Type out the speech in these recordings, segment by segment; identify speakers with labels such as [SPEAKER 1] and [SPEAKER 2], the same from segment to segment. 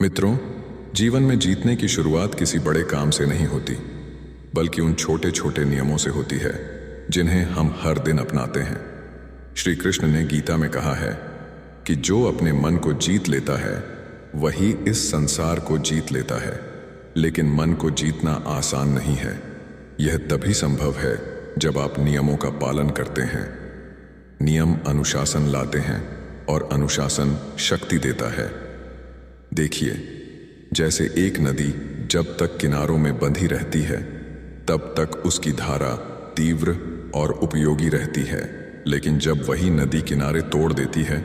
[SPEAKER 1] मित्रों, जीवन में जीतने की शुरुआत किसी बड़े काम से नहीं होती, बल्कि उन छोटे छोटे नियमों से होती है जिन्हें हम हर दिन अपनाते हैं। श्री कृष्ण ने गीता में कहा है कि जो अपने मन को जीत लेता है वही इस संसार को जीत लेता है। लेकिन मन को जीतना आसान नहीं है। यह तभी संभव है जब आप नियमों का पालन करते हैं। नियम अनुशासन लाते हैं और अनुशासन शक्ति देता है। देखिए, जैसे एक नदी जब तक किनारों में बंधी रहती है तब तक उसकी धारा तीव्र और उपयोगी रहती है, लेकिन जब वही नदी किनारे तोड़ देती है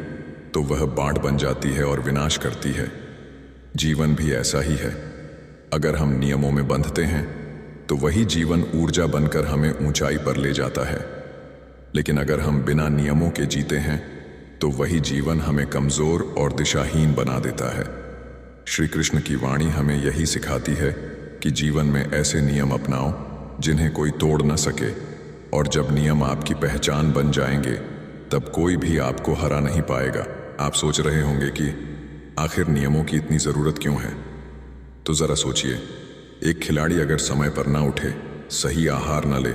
[SPEAKER 1] तो वह बाढ़ बन जाती है और विनाश करती है। जीवन भी ऐसा ही है। अगर हम नियमों में बंधते हैं तो वही जीवन ऊर्जा बनकर हमें ऊंचाई पर ले जाता है, लेकिन अगर हम बिना नियमों के जीते हैं तो वही जीवन हमें कमजोर और दिशाहीन बना देता है। श्री कृष्ण की वाणी हमें यही सिखाती है कि जीवन में ऐसे नियम अपनाओ जिन्हें कोई तोड़ न सके, और जब नियम आपकी पहचान बन जाएंगे तब कोई भी आपको हरा नहीं पाएगा। आप सोच रहे होंगे कि आखिर नियमों की इतनी ज़रूरत क्यों है? तो ज़रा सोचिए, एक खिलाड़ी अगर समय पर ना उठे, सही आहार न ले,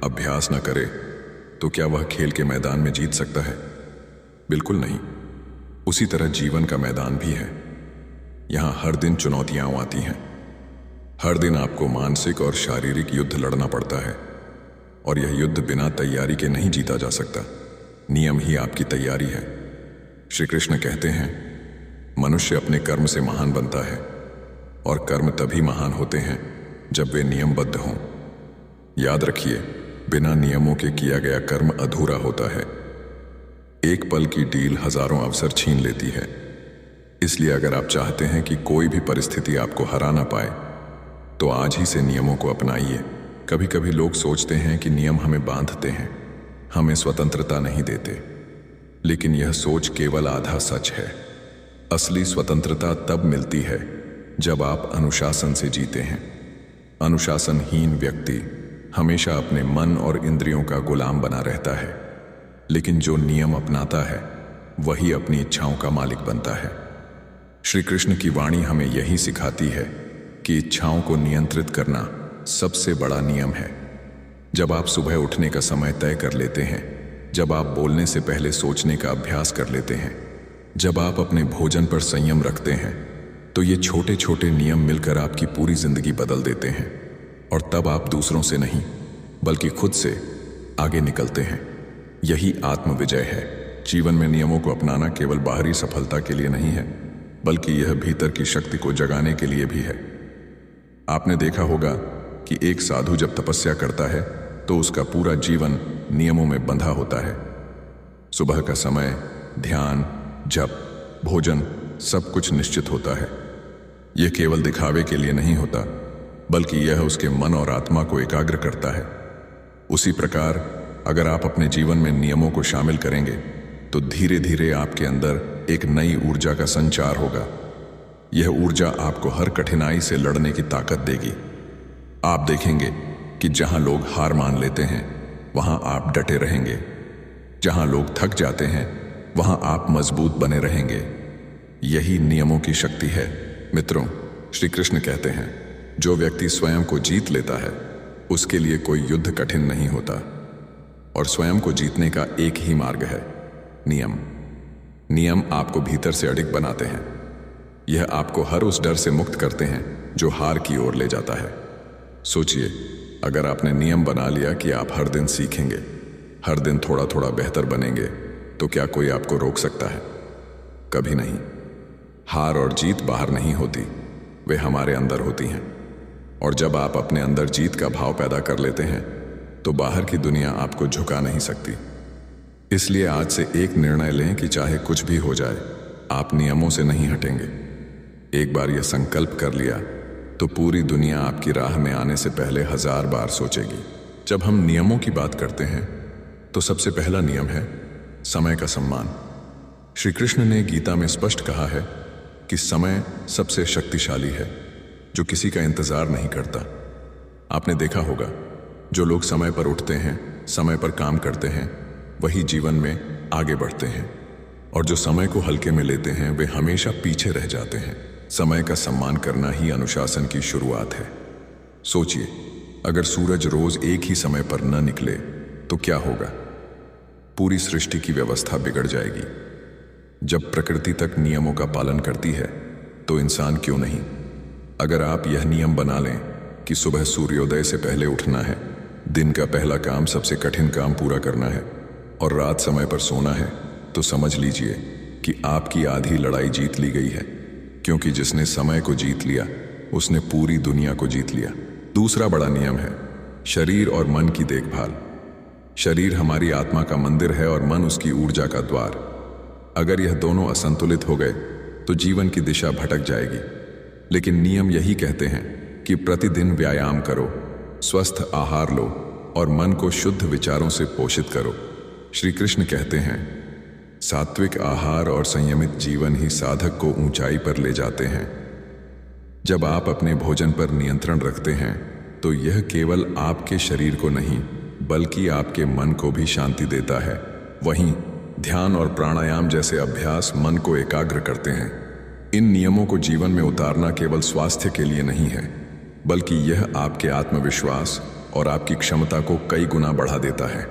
[SPEAKER 1] अभ्यास न करे, तो क्या वह खेल के मैदान में जीत सकता है? बिल्कुल नहीं। उसी तरह जीवन का मैदान भी है। यहाँ हर दिन चुनौतियाँ आती हैं। हर दिन आपको मानसिक और शारीरिक युद्ध लड़ना पड़ता है, और यह युद्ध बिना तैयारी के नहीं जीता जा सकता। नियम ही आपकी तैयारी है। श्री कृष्ण कहते हैं, मनुष्य अपने कर्म से महान बनता है, और कर्म तभी महान होते हैं जब वे नियमबद्ध हों। याद रखिए, बिना नियमों के किया गया कर्म अधूरा होता है। एक पल की डील हजारों अवसर छीन लेती है। इसलिए अगर आप चाहते हैं कि कोई भी परिस्थिति आपको हरा ना पाए, तो आज ही से नियमों को अपनाइए। कभी कभी लोग सोचते हैं कि नियम हमें बांधते हैं, हमें स्वतंत्रता नहीं देते, लेकिन यह सोच केवल आधा सच है। असली स्वतंत्रता तब मिलती है जब आप अनुशासन से जीते हैं। अनुशासनहीन व्यक्ति हमेशा अपने मन और इंद्रियों का गुलाम बना रहता है, लेकिन जो नियम अपनाता है वही अपनी इच्छाओं का मालिक बनता है। श्री कृष्ण की वाणी हमें यही सिखाती है कि इच्छाओं को नियंत्रित करना सबसे बड़ा नियम है। जब आप सुबह उठने का समय तय कर लेते हैं, जब आप बोलने से पहले सोचने का अभ्यास कर लेते हैं, जब आप अपने भोजन पर संयम रखते हैं, तो ये छोटे छोटे नियम मिलकर आपकी पूरी जिंदगी बदल देते हैं। और तब आप दूसरों से नहीं बल्कि खुद से आगे निकलते हैं। यही आत्मविजय है। जीवन में नियमों को अपनाना केवल बाहरी सफलता के लिए नहीं है, बल्कि यह भीतर की शक्ति को जगाने के लिए भी है। आपने देखा होगा कि एक साधु जब तपस्या करता है तो उसका पूरा जीवन नियमों में बंधा होता है। सुबह का समय, ध्यान, जप, भोजन, सब कुछ निश्चित होता है। यह केवल दिखावे के लिए नहीं होता, बल्कि यह उसके मन और आत्मा को एकाग्र करता है। उसी प्रकार अगर आप अपने जीवन में नियमों को शामिल करेंगे तो धीरे धीरे आपके अंदर एक नई ऊर्जा का संचार होगा। यह ऊर्जा आपको हर कठिनाई से लड़ने की ताकत देगी। आप देखेंगे कि जहां लोग हार मान लेते हैं वहां आप डटे रहेंगे। जहां लोग थक जाते हैं वहां आप मजबूत बने रहेंगे। यही नियमों की शक्ति है। मित्रों, श्री कृष्ण कहते हैं, जो व्यक्ति स्वयं को जीत लेता है उसके लिए कोई युद्ध कठिन नहीं होता। और स्वयं को जीतने का एक ही मार्ग है, नियम। नियम आपको भीतर से अडिग बनाते हैं। यह आपको हर उस डर से मुक्त करते हैं जो हार की ओर ले जाता है। सोचिए, अगर आपने नियम बना लिया कि आप हर दिन सीखेंगे, हर दिन थोड़ा थोड़ा बेहतर बनेंगे, तो क्या कोई आपको रोक सकता है? कभी नहीं। हार और जीत बाहर नहीं होती, वे हमारे अंदर होती हैं। और जब आप अपने अंदर जीत का भाव पैदा कर लेते हैं तो बाहर की दुनिया आपको झुका नहीं सकती। इसलिए आज से एक निर्णय लें कि चाहे कुछ भी हो जाए, आप नियमों से नहीं हटेंगे। एक बार यह संकल्प कर लिया तो पूरी दुनिया आपकी राह में आने से पहले 1000 बार सोचेगी। जब हम नियमों की बात करते हैं तो सबसे पहला नियम है समय का सम्मान। श्री कृष्ण ने गीता में स्पष्ट कहा है कि समय सबसे शक्तिशाली है, जो किसी का इंतजार नहीं करता। आपने देखा होगा, जो लोग समय पर उठते हैं, समय पर काम करते हैं, वही जीवन में आगे बढ़ते हैं, और जो समय को हल्के में लेते हैं वे हमेशा पीछे रह जाते हैं। समय का सम्मान करना ही अनुशासन की शुरुआत है। सोचिए, अगर सूरज रोज एक ही समय पर न निकले तो क्या होगा? पूरी सृष्टि की व्यवस्था बिगड़ जाएगी। जब प्रकृति तक नियमों का पालन करती है तो इंसान क्यों नहीं? अगर आप यह नियम बना लें कि सुबह सूर्योदय से पहले उठना है, दिन का पहला काम सबसे कठिन काम पूरा करना है और रात समय पर सोना है, तो समझ लीजिए कि आपकी आधी लड़ाई जीत ली गई है। क्योंकि जिसने समय को जीत लिया उसने पूरी दुनिया को जीत लिया। दूसरा बड़ा नियम है शरीर और मन की देखभाल। शरीर हमारी आत्मा का मंदिर है और मन उसकी ऊर्जा का द्वार। अगर यह दोनों असंतुलित हो गए तो जीवन की दिशा भटक जाएगी। लेकिन नियम यही कहते हैं कि प्रतिदिन व्यायाम करो, स्वस्थ आहार लो और मन को शुद्ध विचारों से पोषित करो। श्री कृष्ण कहते हैं, सात्विक आहार और संयमित जीवन ही साधक को ऊंचाई पर ले जाते हैं। जब आप अपने भोजन पर नियंत्रण रखते हैं तो यह केवल आपके शरीर को नहीं बल्कि आपके मन को भी शांति देता है। वहीं ध्यान और प्राणायाम जैसे अभ्यास मन को एकाग्र करते हैं। इन नियमों को जीवन में उतारना केवल स्वास्थ्य के लिए नहीं है, बल्कि यह आपके आत्मविश्वास और आपकी क्षमता को कई गुना बढ़ा देता है।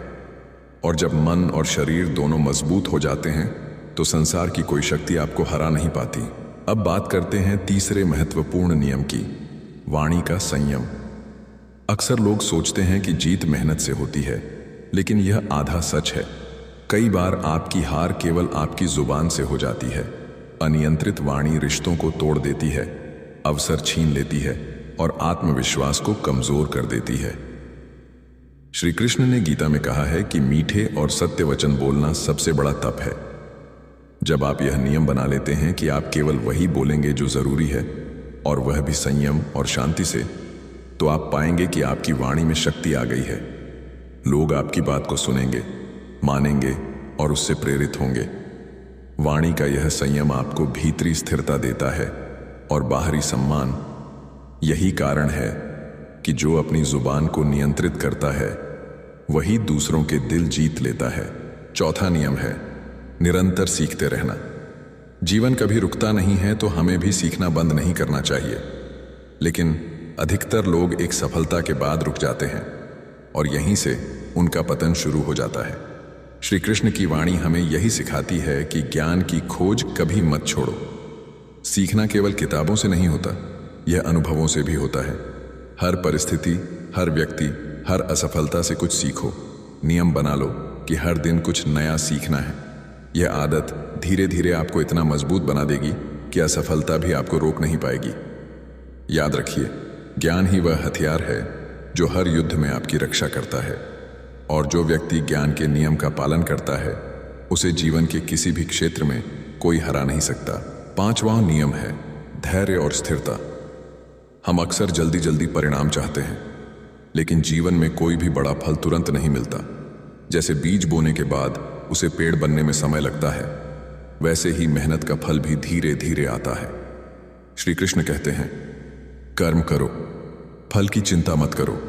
[SPEAKER 1] और जब मन और शरीर दोनों मजबूत हो जाते हैं तो संसार की कोई शक्ति आपको हरा नहीं पाती। अब बात करते हैं तीसरे महत्वपूर्ण नियम की, वाणी का संयम। अक्सर लोग सोचते हैं कि जीत मेहनत से होती है, लेकिन यह आधा सच है। कई बार आपकी हार केवल आपकी जुबान से हो जाती है। अनियंत्रित वाणी रिश्तों को तोड़ देती है, अवसर छीन लेती है और आत्मविश्वास को कमजोर कर देती है। श्री कृष्ण ने गीता में कहा है कि मीठे और सत्य वचन बोलना सबसे बड़ा तप है। जब आप यह नियम बना लेते हैं कि आप केवल वही बोलेंगे जो जरूरी है, और वह भी संयम और शांति से, तो आप पाएंगे कि आपकी वाणी में शक्ति आ गई है। लोग आपकी बात को सुनेंगे, मानेंगे और उससे प्रेरित होंगे। वाणी का यह संयम आपको भीतरी स्थिरता देता है और बाहरी सम्मान। यही कारण है कि जो अपनी जुबान को नियंत्रित करता है वही दूसरों के दिल जीत लेता है। चौथा नियम है निरंतर सीखते रहना। जीवन कभी रुकता नहीं है तो हमें भी सीखना बंद नहीं करना चाहिए। लेकिन अधिकतर लोग एक सफलता के बाद रुक जाते हैं और यहीं से उनका पतन शुरू हो जाता है। श्री कृष्ण की वाणी हमें यही सिखाती है कि ज्ञान की खोज कभी मत छोड़ो। सीखना केवल किताबों से नहीं होता, यह अनुभवों से भी होता है। हर परिस्थिति, हर व्यक्ति, हर असफलता से कुछ सीखो। नियम बना लो कि हर दिन कुछ नया सीखना है। यह आदत धीरे धीरे आपको इतना मजबूत बना देगी कि असफलता भी आपको रोक नहीं पाएगी। याद रखिए, ज्ञान ही वह हथियार है जो हर युद्ध में आपकी रक्षा करता है, और जो व्यक्ति ज्ञान के नियम का पालन करता है उसे जीवन के किसी भी क्षेत्र में कोई हरा नहीं सकता। पांचवां नियम है धैर्य और स्थिरता। हम अक्सर जल्दी जल्दी परिणाम चाहते हैं, लेकिन जीवन में कोई भी बड़ा फल तुरंत नहीं मिलता। जैसे बीज बोने के बाद उसे पेड़ बनने में समय लगता है, वैसे ही मेहनत का फल भी धीरे धीरे आता है। श्री कृष्ण कहते हैं, कर्म करो, फल की चिंता मत करो।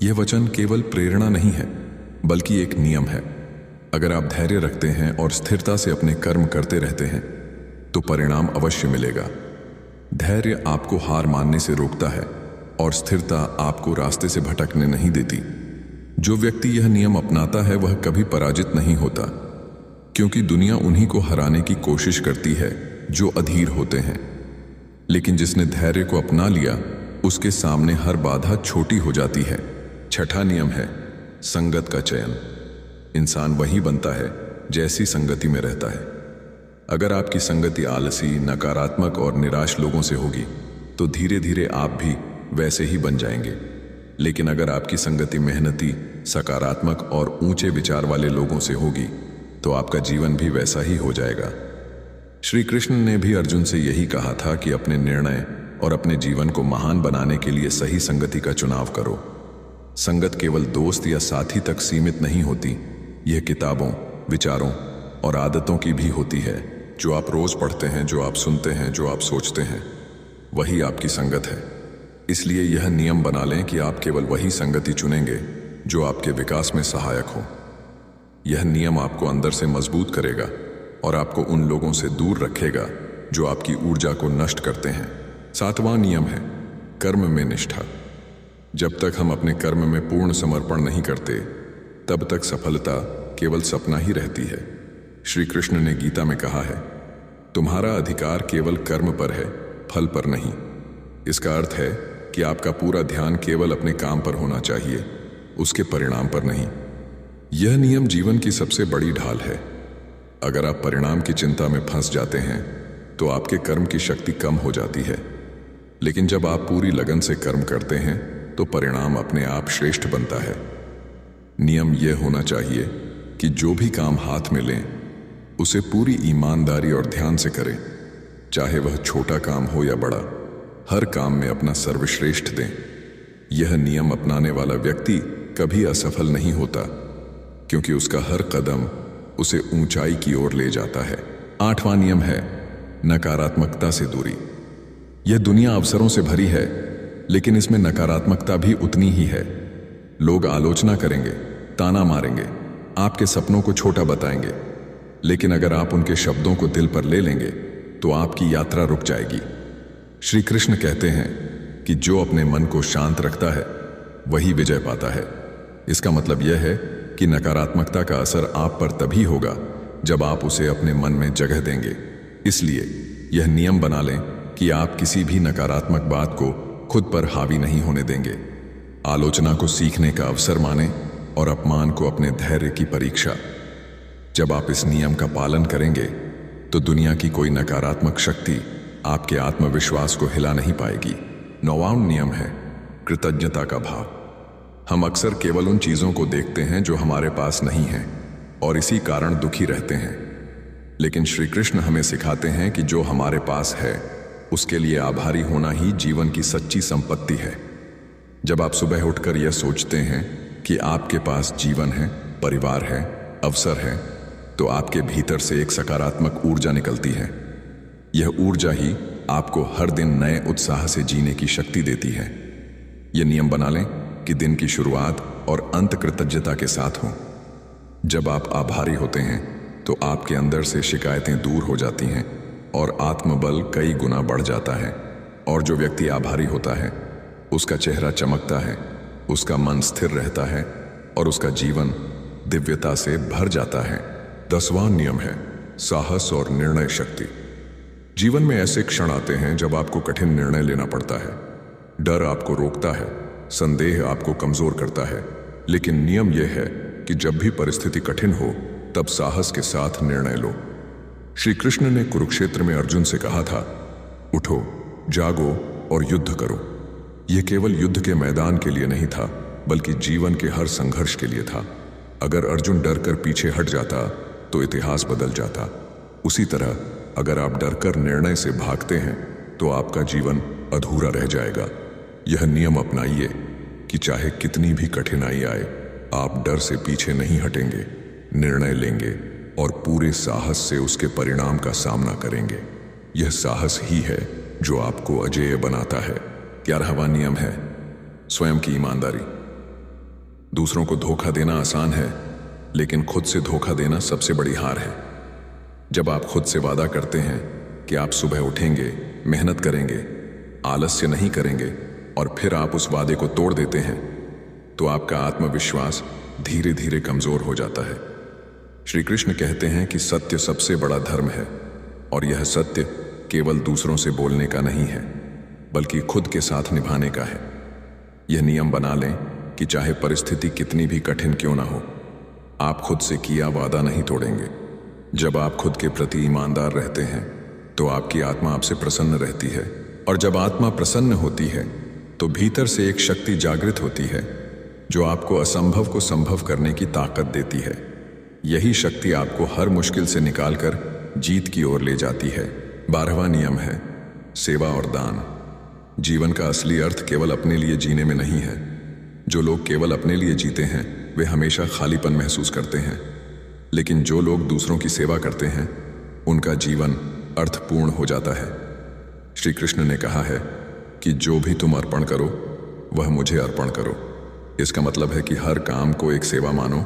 [SPEAKER 1] यह वचन केवल प्रेरणा नहीं है बल्कि एक नियम है। अगर आप धैर्य रखते हैं और स्थिरता से अपने कर्म करते रहते हैं तो परिणाम अवश्य मिलेगा। धैर्य आपको हार मानने से रोकता है और स्थिरता आपको रास्ते से भटकने नहीं देती। जो व्यक्ति यह नियम अपनाता है वह कभी पराजित नहीं होता, क्योंकि दुनिया उन्हीं को हराने की कोशिश करती है जो अधीर होते हैं। लेकिन जिसने धैर्य को अपना लिया उसके सामने हर बाधा छोटी हो जाती है। छठा नियम है संगत का चयन। इंसान वही बनता है जैसी संगति में रहता है। अगर आपकी संगति आलसी, नकारात्मक और निराश लोगों से होगी तो धीरे धीरे आप भी वैसे ही बन जाएंगे। लेकिन अगर आपकी संगति मेहनती, सकारात्मक और ऊंचे विचार वाले लोगों से होगी तो आपका जीवन भी वैसा ही हो जाएगा। श्री कृष्ण ने भी अर्जुन से यही कहा था कि अपने निर्णय और अपने जीवन को महान बनाने के लिए सही संगति का चुनाव करो। संगत केवल दोस्त या साथी तक सीमित नहीं होती, यह किताबों, विचारों और आदतों की भी होती है। जो आप रोज पढ़ते हैं, जो आप सुनते हैं, जो आप सोचते हैं, वही आपकी संगत है। इसलिए यह नियम बना लें कि आप केवल वही संगति चुनेंगे जो आपके विकास में सहायक हो। यह नियम आपको अंदर से मजबूत करेगा और आपको उन लोगों से दूर रखेगा जो आपकी ऊर्जा को नष्ट करते हैं। 7वां नियम है कर्म में निष्ठा। जब तक हम अपने कर्म में पूर्ण समर्पण नहीं करते, तब तक सफलता केवल सपना ही रहती है। श्री कृष्ण ने गीता में कहा है, तुम्हारा अधिकार केवल कर्म पर है, फल पर नहीं। इसका अर्थ है कि आपका पूरा ध्यान केवल अपने काम पर होना चाहिए, उसके परिणाम पर नहीं। यह नियम जीवन की सबसे बड़ी ढाल है। अगर आप परिणाम की चिंता में फंस जाते हैं तो आपके कर्म की शक्ति कम हो जाती है, लेकिन जब आप पूरी लगन से कर्म करते हैं तो परिणाम अपने आप श्रेष्ठ बनता है। नियम यह होना चाहिए कि जो भी काम हाथ में लें उसे पूरी ईमानदारी और ध्यान से करें, चाहे वह छोटा काम हो या बड़ा। हर काम में अपना सर्वश्रेष्ठ दें। यह नियम अपनाने वाला व्यक्ति कभी असफल नहीं होता, क्योंकि उसका हर कदम उसे ऊंचाई की ओर ले जाता है। 8वां नियम है नकारात्मकता से दूरी। यह दुनिया अवसरों से भरी है, लेकिन इसमें नकारात्मकता भी उतनी ही है। लोग आलोचना करेंगे, ताना मारेंगे, आपके सपनों को छोटा बताएंगे, लेकिन अगर आप उनके शब्दों को दिल पर ले लेंगे तो आपकी यात्रा रुक जाएगी। श्री कृष्ण कहते हैं कि जो अपने मन को शांत रखता है वही विजय पाता है। इसका मतलब यह है कि नकारात्मकता का असर आप पर तभी होगा जब आप उसे अपने मन में जगह देंगे। इसलिए यह नियम बना लें कि आप किसी भी नकारात्मक बात को खुद पर हावी नहीं होने देंगे। आलोचना को सीखने का अवसर मानें और अपमान को अपने धैर्य की परीक्षा। जब आप इस नियम का पालन करेंगे तो दुनिया की कोई नकारात्मक शक्ति आपके आत्मविश्वास को हिला नहीं पाएगी। 9वां नियम है कृतज्ञता का भाव। हम अक्सर केवल उन चीजों को देखते हैं जो हमारे पास नहीं है और इसी कारण दुखी रहते हैं, लेकिन श्री कृष्ण हमें सिखाते हैं कि जो हमारे पास है उसके लिए आभारी होना ही जीवन की सच्ची संपत्ति है। जब आप सुबह उठकर यह सोचते हैं कि आपके पास जीवन है, परिवार है, अवसर है, तो आपके भीतर से एक सकारात्मक ऊर्जा निकलती है। यह ऊर्जा ही आपको हर दिन नए उत्साह से जीने की शक्ति देती है। यह नियम बना लें कि दिन की शुरुआत और अंत कृतज्ञता के साथ हो। जब आप आभारी होते हैं तो आपके अंदर से शिकायतें दूर हो जाती हैं और आत्मबल कई गुना बढ़ जाता है। और जो व्यक्ति आभारी होता है उसका चेहरा चमकता है, उसका मन स्थिर रहता है और उसका जीवन दिव्यता से भर जाता है। 10वां नियम है साहस और निर्णय शक्ति। जीवन में ऐसे क्षण आते हैं जब आपको कठिन निर्णय लेना पड़ता है। डर आपको रोकता है, संदेह आपको कमजोर करता है, लेकिन नियम यह है कि जब भी परिस्थिति कठिन हो तब साहस के साथ निर्णय लो। श्री कृष्ण ने कुरुक्षेत्र में अर्जुन से कहा था, उठो, जागो और युद्ध करो। यह केवल युद्ध के मैदान के लिए नहीं था, बल्कि जीवन के हर संघर्ष के लिए था। अगर अर्जुन डरकर पीछे हट जाता तो इतिहास बदल जाता। उसी तरह अगर आप डरकर निर्णय से भागते हैं तो आपका जीवन अधूरा रह जाएगा। यह नियम अपनाइए कि चाहे कितनी भी कठिनाई आए, आप डर से पीछे नहीं हटेंगे, निर्णय लेंगे और पूरे साहस से उसके परिणाम का सामना करेंगे। यह साहस ही है जो आपको अजेय बनाता है। 11वां नियम है स्वयं की ईमानदारी। दूसरों को धोखा देना आसान है, लेकिन खुद से धोखा देना सबसे बड़ी हार है। जब आप खुद से वादा करते हैं कि आप सुबह उठेंगे, मेहनत करेंगे, आलस्य नहीं करेंगे और फिर आप उस वादे को तोड़ देते हैं, तो आपका आत्मविश्वास धीरे धीरे कमजोर हो जाता है। श्री कृष्ण कहते हैं कि सत्य सबसे बड़ा धर्म है और यह सत्य केवल दूसरों से बोलने का नहीं है, बल्कि खुद के साथ निभाने का है। यह नियम बना लें कि चाहे परिस्थिति कितनी भी कठिन क्यों ना हो, आप खुद से किया वादा नहीं तोड़ेंगे। जब आप खुद के प्रति ईमानदार रहते हैं तो आपकी आत्मा आपसे प्रसन्न रहती है, और जब आत्मा प्रसन्न होती है तो भीतर से एक शक्ति जागृत होती है जो आपको असंभव को संभव करने की ताकत देती है। यही शक्ति आपको हर मुश्किल से निकालकर जीत की ओर ले जाती है। 12वां नियम है सेवा और दान। जीवन का असली अर्थ केवल अपने लिए जीने में नहीं है। जो लोग केवल अपने लिए जीते हैं वे हमेशा खालीपन महसूस करते हैं, लेकिन जो लोग दूसरों की सेवा करते हैं उनका जीवन अर्थपूर्ण हो जाता है। श्री कृष्ण ने कहा है कि जो भी तुम अर्पण करो वह मुझे अर्पण करो। इसका मतलब है कि हर काम को एक सेवा मानो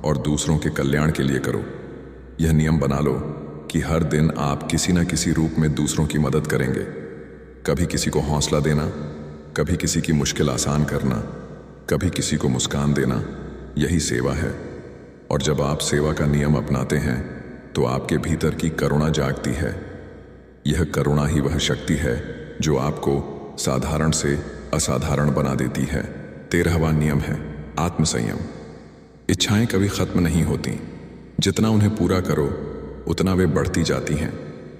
[SPEAKER 1] और दूसरों के कल्याण के लिए करो। यह नियम बना लो कि हर दिन आप किसी न किसी रूप में दूसरों की मदद करेंगे। कभी किसी को हौसला देना, कभी किसी की मुश्किल आसान करना, कभी किसी को मुस्कान देना, यही सेवा है। और जब आप सेवा का नियम अपनाते हैं तो आपके भीतर की करुणा जागती है। यह करुणा ही वह शक्ति है जो आपको साधारण से असाधारण बना देती है। 13वां नियम है आत्मसंयम। इच्छाएं कभी खत्म नहीं होती, जितना उन्हें पूरा करो उतना वे बढ़ती जाती हैं।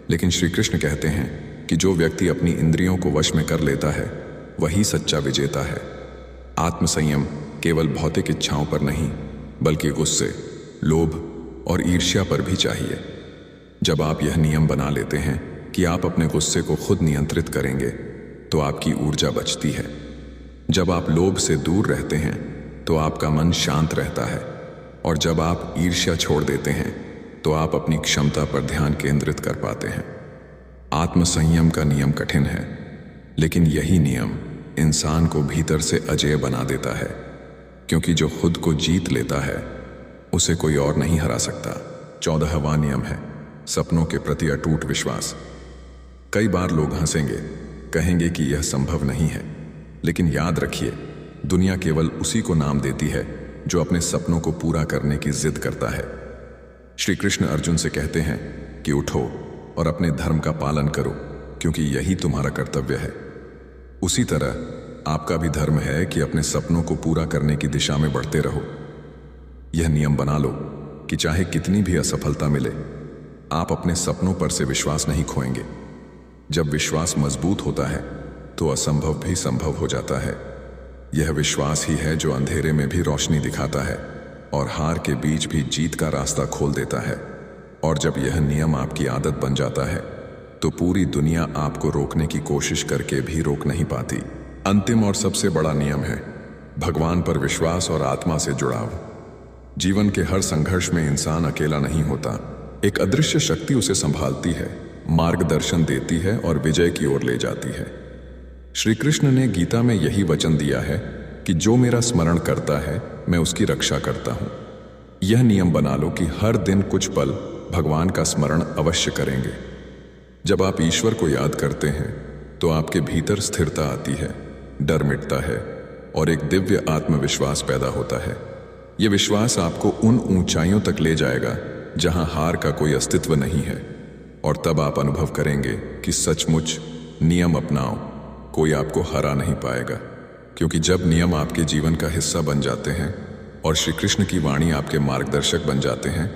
[SPEAKER 1] लेकिन श्री कृष्ण कहते हैं कि जो व्यक्ति अपनी इंद्रियों को वश में कर लेता है वही सच्चा विजेता है। आत्मसंयम केवल भौतिक इच्छाओं पर नहीं बल्कि गुस्से, लोभ और ईर्ष्या पर भी चाहिए। जब आप यह नियम बना लेते हैं कि आप अपने गुस्से को खुद नियंत्रित करेंगे तो आपकी ऊर्जा बचती है। जब आप लोभ से दूर रहते हैं तो आपका मन शांत रहता है, और जब आप ईर्ष्या छोड़ देते हैं तो आप अपनी क्षमता पर ध्यान केंद्रित कर पाते हैं। आत्मसंयम का नियम कठिन है, लेकिन यही नियम इंसान को भीतर से अजेय बना देता है, क्योंकि जो खुद को जीत लेता है उसे कोई और नहीं हरा सकता। 14वां नियम है सपनों के प्रति अटूट विश्वास। कई बार लोग हंसेंगे, कहेंगे कि यह संभव नहीं है, लेकिन याद रखिए, दुनिया केवल उसी को नाम देती है जो अपने सपनों को पूरा करने की जिद करता है। श्री कृष्ण अर्जुन से कहते हैं कि उठो और अपने धर्म का पालन करो, क्योंकि यही तुम्हारा कर्तव्य है। उसी तरह आपका भी धर्म है कि अपने सपनों को पूरा करने की दिशा में बढ़ते रहो। यह नियम बना लो कि चाहे कितनी भी असफलता मिले, आप अपने सपनों पर से विश्वास नहीं खोएंगे। जब विश्वास मजबूत होता है तो असंभव भी संभव हो जाता है। यह विश्वास ही है जो अंधेरे में भी रोशनी दिखाता है और हार के बीच भी जीत का रास्ता खोल देता है। और जब यह नियम आपकी आदत बन जाता है तो पूरी दुनिया आपको रोकने की कोशिश करके भी रोक नहीं पाती। अंतिम और सबसे बड़ा नियम है भगवान पर विश्वास और आत्मा से जुड़ाव। जीवन के हर संघर्ष में इंसान अकेला नहीं होता। एक अदृश्य शक्ति उसे संभालती है, मार्गदर्शन देती है और विजय की ओर ले जाती है। श्री कृष्ण ने गीता में यही वचन दिया है कि जो मेरा स्मरण करता है मैं उसकी रक्षा करता हूं। यह नियम बना लो कि हर दिन कुछ पल भगवान का स्मरण अवश्य करेंगे। जब आप ईश्वर को याद करते हैं तो आपके भीतर स्थिरता आती है, डर मिटता है और एक दिव्य आत्मविश्वास पैदा होता है। यह विश्वास आपको उन ऊंचाइयों तक ले जाएगा जहां हार का कोई अस्तित्व नहीं है, और तब आप अनुभव करेंगे कि सचमुच नियम अपनाओ, कोई आपको हरा नहीं पाएगा। क्योंकि जब नियम आपके जीवन का हिस्सा बन जाते हैं और श्री कृष्ण की वाणी आपके मार्गदर्शक बन जाते हैं,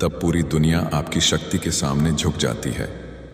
[SPEAKER 1] तब पूरी दुनिया आपकी शक्ति के सामने झुक जाती है।